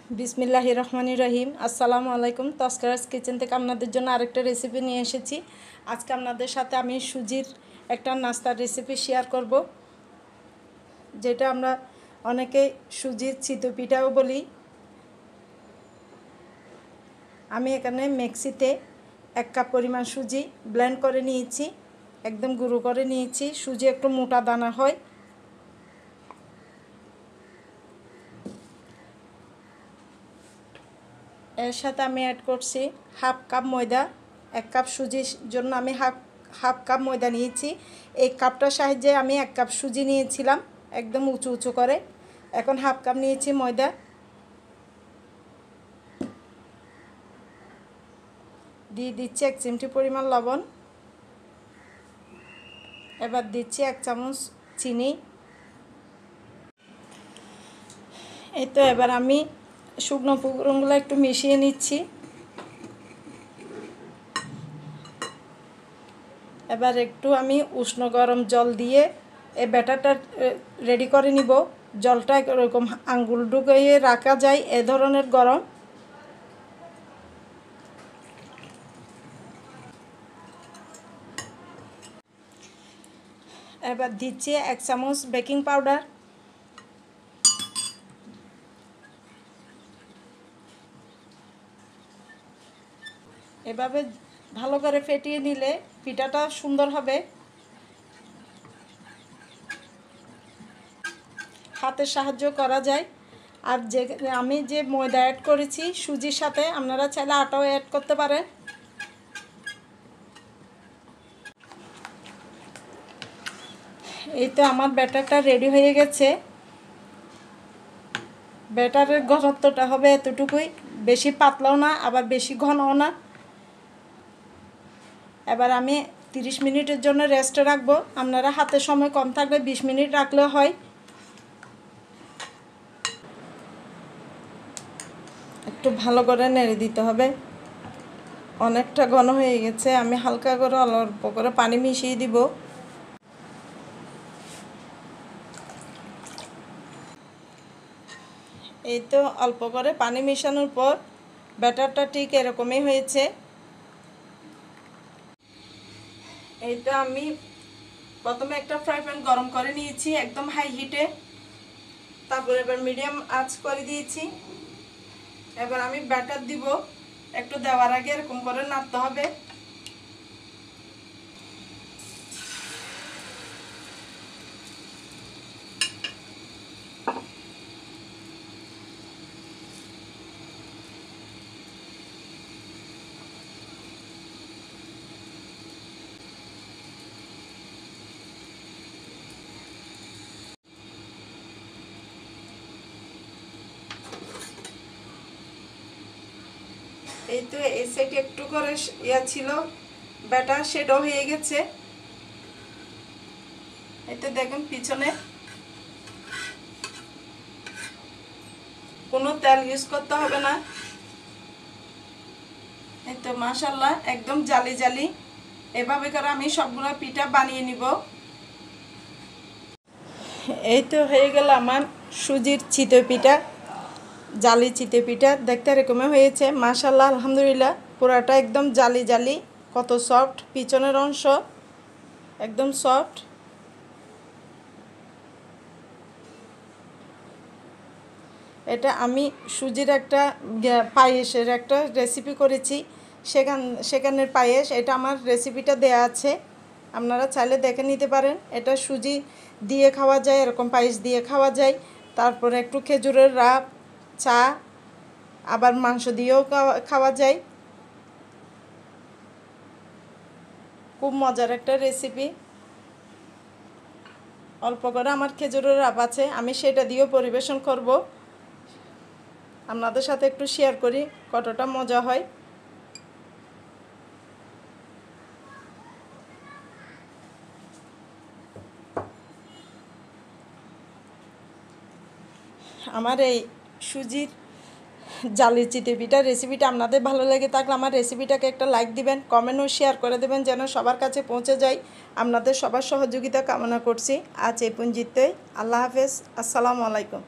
বিসমিল্লাহির রহমানির রহিম। আসসালামু আলাইকুম। তস্করাস কিচেন থেকে আপনাদের জন্য আরেকটা রেসিপি নিয়ে এসেছি। আজকে আপনাদের সাথে আমি সুজির একটা নাস্তার রেসিপি শেয়ার করব, যেটা আমরা অনেকে সুজির চিতই পিঠাও বলি। আমি এখানে মিক্সিতে 1 কাপ পরিমাণ সুজি ব্লেন্ড করে নিয়েছি, একদম গুঁড়ো করে নিয়েছি। সুজি একটু মোটা দানা হয়। এর সাথে আমি অ্যাড করছি হাফ কাপ ময়দা। 1 কাপ সুজির জন্য আমি হাফ কাপ ময়দা নিয়েছি। এই কাপটার সাহায্যে আমি 1 কাপ সুজি নিয়েছিলাম, একদম উঁচু উঁচু করে। এখন হাফ কাপ নিয়েছি ময়দা। দিয়ে দিচ্ছি 1 চিমটি পরিমাণ লবণ। এবার দিচ্ছি 1 চামচ চিনি। এই তো এবার আমি শুকনো উপকরণগুলো একটু মিশিয়ে নিচ্ছি। এবার একটু আমি উষ্ণ গরম জল দিয়ে এই ব্যাটারটা রেডি করে নিব। জলটা এরকম আঙ্গুল ঢুকিয়ে রাখা যায় এ ধরনের গরম। এবার দিচ্ছি 1 চামচ বেকিং পাউডার। এভাবে ভালো করে ফেটিয়ে নিলে পিঠাটা সুন্দর হবে। হাতের সাহায্য করা যায়। আর আমি যে ময়দা অ্যাড করেছি সুজির সাথে, আপনারা চাইলে আটাও অ্যাড করতে পারেন। এই তো আমার ব্যাটারটা রেডি হয়ে গেছে। ব্যাটারের ঘনত্বটা হবে এতটুকুই, বেশি পাতলাও না আবার বেশি ঘনও না। এবার আমি 30 মিনিটের জন্য রেস্টে রাখবো। আপনারা হাতে সময় কম থাকলে 20 মিনিট রাখলেও হয়। একটু ভালো করে নেড়ে দিতে হবে। অনেকটা ঘন হয়ে গেছে, আমি হালকা করে অল্প করে পানি মিশিয়ে দিব। এই তো অল্প করে পানি মেশানোর পর ব্যাটারটা ঠিক এরকমই হয়েছে। এই তো আমি প্রথমে একটা ফ্রাই প্যান গরম করে নিয়েছি একদম হাই হিটে। তারপর এবার মিডিয়াম আঁচ করে দিয়েছি। এবার আমি ব্যাটার দিব। একটু দেওয়ার আগে এরকম করে নাড়তে হবে। এই তো এই সাইডে একটু করে ছিল ব্যাটার, সেটাও হয়ে গেছে। এই তো দেখুন পিছনে কোনো তেল ইউজ করতে হবে না। এই তো মাশাআল্লাহ একদম জালি জালি। এভাবে করে আমি সবগুলো পিঠা বানিয়ে নিব। এই তো হয়ে গেল আমার সুজির চিতই পিঠা, জালি চিতই পিঠা। দেখতে এরকমই হয়েছে মাশাআল্লাহ, আলহামদুলিল্লাহ। পুরাটা একদম জালি জালি, কত সফট, পিছনের অংশ একদম সফট। এটা আমি সুজির একটা পায়েসের একটা রেসিপি করেছি, সেখানের পায়েস। এটা আমার রেসিপিটা দেয়া আছে, আপনারা চাইলে দেখে নিতে পারেন। এটা সুজি দিয়ে খাওয়া যায়, এরকম পায়েস দিয়ে খাওয়া যায়। তারপরে একটু খেজুরের রাব, চা, আবার মাংস দিয়েও খাওয়া যায়। খুব মজার একটা রেসিপি। অল্প করে আমার খেজুরের রাব আছে, আমি সেটা দিয়েও পরিবেশন করব। আপনাদের সাথে একটু শেয়ার করি কতটা মজা হয়। আমার এই সুজির জালি চিতই পিঠার রেসিপিটা আপনাদের ভালো লেগে থাকলে আমার রেসিপিটাকে একটা লাইক দিবেন, কমেন্ট ও শেয়ার করে দেবেন, যেন সবার কাছে পৌঁছে যায়। আপনাদের সবার সহযোগিতা কামনা করছি। আজ এই পর্যন্তই। আল্লাহ হাফেজ। আসসালামু আলাইকুম।